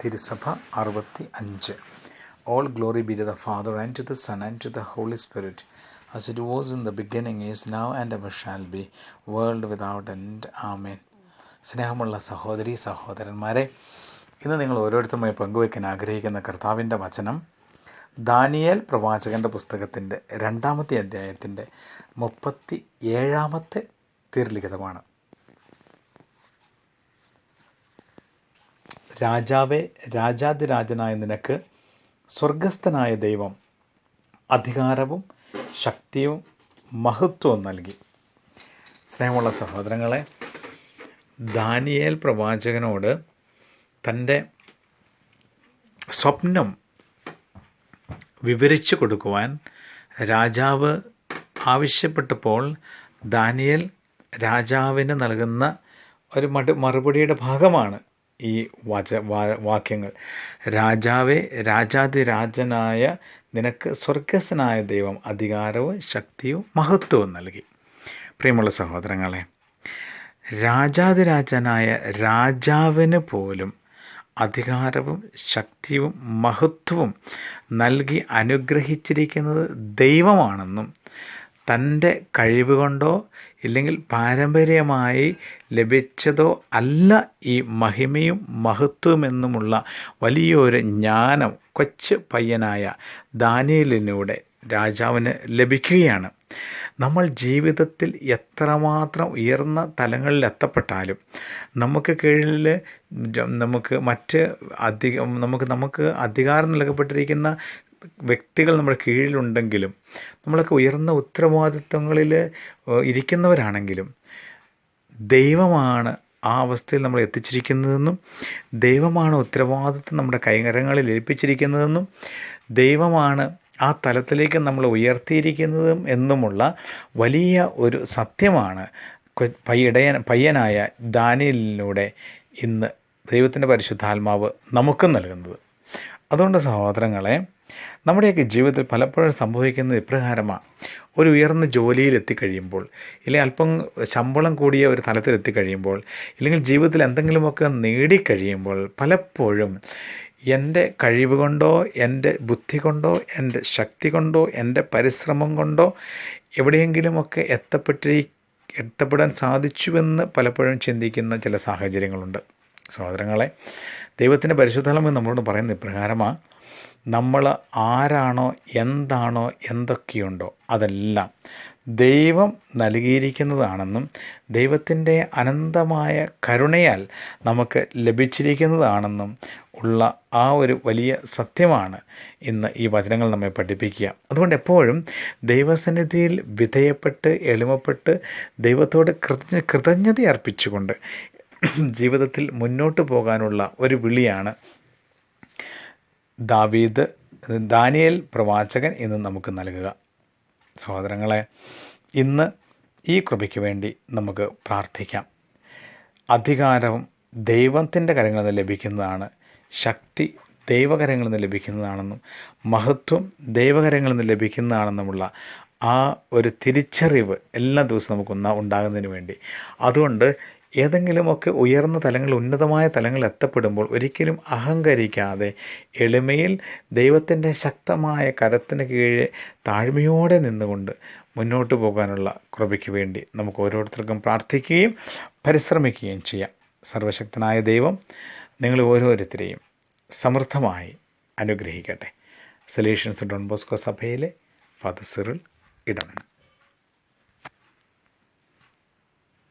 തിരുസഭ 65. All glory be to the Father, and to the Son, and to the Holy Spirit, as it was in the beginning, is now, and ever shall be, world without end. Amen. സ്നേഹമുള്ള സഹോദരീ സഹോദരന്മാരെ, ഇന്ന് നിങ്ങൾ ഓരോരുത്തരുമായി പങ്കുവയ്ക്കാൻ ആഗ്രഹിക്കുന്ന കർത്താവിൻ്റെ വചനം Daniel പ്രവാചകൻ്റെ പുസ്തകത്തിൻ്റെ 2-ാമത്തെ അധ്യായത്തിൻ്റെ 37-ാമത്തെ തിരുലിഖിതമാണ്. രാജാവേ, രാജാതിരാജനായ നിനക്ക് സ്വർഗസ്ഥനായ ദൈവം അധികാരവും ശക്തിയും മഹത്വവും നൽകി. സ്നേഹമുള്ള സഹോദരങ്ങളെ, ദാനിയേൽ പ്രവാചകനോട് തൻ്റെ സ്വപ്നം വിവരിച്ചു കൊടുക്കുവാൻ രാജാവ് ആവശ്യപ്പെട്ടപ്പോൾ ദാനിയേൽ രാജാവിന് നൽകുന്ന ഒരു മറുപടിയുടെ ഭാഗമാണ് ഈ വാക്യങ്ങൾ. രാജാവേ, രാജാതിരാജനായ നിനക്ക് സ്വർഗസ്ഥനായ ദൈവം അധികാരവും ശക്തിയും മഹത്വവും നൽകി. പ്രിയമുള്ള സഹോദരങ്ങളെ, രാജാതിരാജനായ രാജാവിന് പോലും അധികാരവും ശക്തിയും മഹത്വവും നൽകി അനുഗ്രഹിച്ചിരിക്കുന്നത് ദൈവമാണെന്നും തൻ്റെ കഴിവ് കൊണ്ടോ ഇല്ലെങ്കിൽ പാരമ്പര്യമായി ലഭിച്ചതോ അല്ല ഈ മഹിമയും മഹത്വമെന്നുമുള്ള വലിയൊരു ജ്ഞാനം കൊച്ചു പയ്യനായ ദാനിയേലിലൂടെ രാജാവിന് ലഭിക്കുകയാണ്. നമ്മൾ ജീവിതത്തിൽ എത്രമാത്രം ഉയർന്ന തലങ്ങളിൽ എത്തപ്പെട്ടാലും നമുക്ക് കീഴിൽ നമുക്ക് അധികാരം നൽകപ്പെട്ടിരിക്കുന്ന വ്യക്തികൾ നമ്മുടെ കീഴിലുണ്ടെങ്കിലും നമ്മളൊക്കെ ഉയർന്ന ഉത്തരവാദിത്വങ്ങളിൽ ഇരിക്കുന്നവരാണെങ്കിലും ദൈവമാണ് ആ അവസ്ഥയിൽ നമ്മൾ എത്തിച്ചിരിക്കുന്നതെന്നും ദൈവമാണ് ഉത്തരവാദിത്വം നമ്മുടെ കൈകരങ്ങളിൽ ഏൽപ്പിച്ചിരിക്കുന്നതെന്നും ദൈവമാണ് ആ തലത്തിലേക്ക് നമ്മൾ ഉയർത്തിയിരിക്കുന്നതും എന്നുമുള്ള വലിയ ഒരു സത്യമാണ് പയ്യനായ ദാനിയേലിലൂടെ ഇന്ന് ദൈവത്തിൻ്റെ പരിശുദ്ധാത്മാവ് നമുക്കും നൽകുന്നത്. അതുകൊണ്ട് സഹോദരങ്ങളെ, നമ്മുടെയൊക്കെ ജീവിതത്തിൽ പലപ്പോഴും സംഭവിക്കുന്നത് ഇപ്രകാരമാണ്. ഒരു ഉയർന്ന ജോലിയിൽ എത്തിക്കഴിയുമ്പോൾ, ഇല്ലെങ്കിൽ അല്പം ശമ്പളം കൂടിയ ഒരു തലത്തിലെത്തിക്കഴിയുമ്പോൾ, ഇല്ലെങ്കിൽ ജീവിതത്തിൽ എന്തെങ്കിലുമൊക്കെ നേടിക്കഴിയുമ്പോൾ പലപ്പോഴും എൻ്റെ കഴിവ് കൊണ്ടോ എൻ്റെ ബുദ്ധി കൊണ്ടോ എൻ്റെ ശക്തി കൊണ്ടോ എൻ്റെ പരിശ്രമം കൊണ്ടോ എവിടെയെങ്കിലുമൊക്കെ എത്തപ്പെടാൻ സാധിച്ചുവെന്ന് പലപ്പോഴും ചിന്തിക്കുന്ന ചില സാഹചര്യങ്ങളുണ്ട്. സഹോദരങ്ങളെ, ദൈവത്തിൻ്റെ പരിശുദ്ധാത്മാവ് നമ്മളോട് പറയുന്ന ഇപ്രകാരമാണ്: നമ്മൾ ആരാണോ എന്താണോ എന്തൊക്കെയുണ്ടോ അതെല്ലാം ദൈവം നൽകിയിരിക്കുന്നതാണെന്നും ദൈവത്തിൻ്റെ അനന്തമായ കരുണയാൽ നമുക്ക് ലഭിച്ചിരിക്കുന്നതാണെന്നും ഉള്ള ആ ഒരു വലിയ സത്യമാണ് ഇന്ന് ഈ വചനങ്ങൾ നമ്മെ പഠിപ്പിക്കുക. അതുകൊണ്ട് എപ്പോഴും ദൈവസന്നിധിയിൽ വിധേയപ്പെട്ട് എളിമപ്പെട്ട് ദൈവത്തോട് കൃതജ്ഞത അർപ്പിച്ചുകൊണ്ട് ജീവിതത്തിൽ മുന്നോട്ട് പോകാനുള്ള ഒരു വിളിയാണ് ദാനിയേൽ പ്രവാചകൻ ഇന്ന് നമുക്ക് നൽകുക. സഹോദരങ്ങളെ, ഇന്ന് ഈ കൃപയ്ക്ക് വേണ്ടി നമുക്ക് പ്രാർത്ഥിക്കാം. അധികാരവും ദൈവത്തിൻ്റെ കരങ്ങളിൽ നിന്ന് ലഭിക്കുന്നതാണ്, ശക്തി ദൈവകരങ്ങളിൽ നിന്ന് ലഭിക്കുന്നതാണെന്നും മഹത്വം ദൈവകരങ്ങളിൽ നിന്ന് ലഭിക്കുന്നതാണെന്നുമുള്ള ആ ഒരു തിരിച്ചറിവ് എല്ലാ ദിവസവും നമുക്ക് ഉണ്ടാകുന്നതിന് വേണ്ടി, അതുകൊണ്ട് ഏതെങ്കിലുമൊക്കെ ഉയർന്ന തലങ്ങൾ ഉന്നതമായ തലങ്ങളിൽ എത്തപ്പെടുമ്പോൾ ഒരിക്കലും അഹങ്കരിക്കാതെ എളിമയിൽ ദൈവത്തിൻ്റെ ശക്തമായ കരത്തിന് കീഴെ താഴ്മയോടെ നിന്നുകൊണ്ട് മുന്നോട്ട് പോകാനുള്ള കൃപയ്ക്ക് വേണ്ടി നമുക്ക് ഓരോരുത്തർക്കും പ്രാർത്ഥിക്കുകയും പരിശ്രമിക്കുകയും ചെയ്യാം. സർവശക്തനായ ദൈവം നിങ്ങൾ ഓരോരുത്തരെയും സമൃദ്ധമായി അനുഗ്രഹിക്കട്ടെ. സൊല്യൂഷൻസ് ഡോൺ ബോസ്കോ സഭയിലെ ഫാദർ സിറിൽ ഇടമൻ.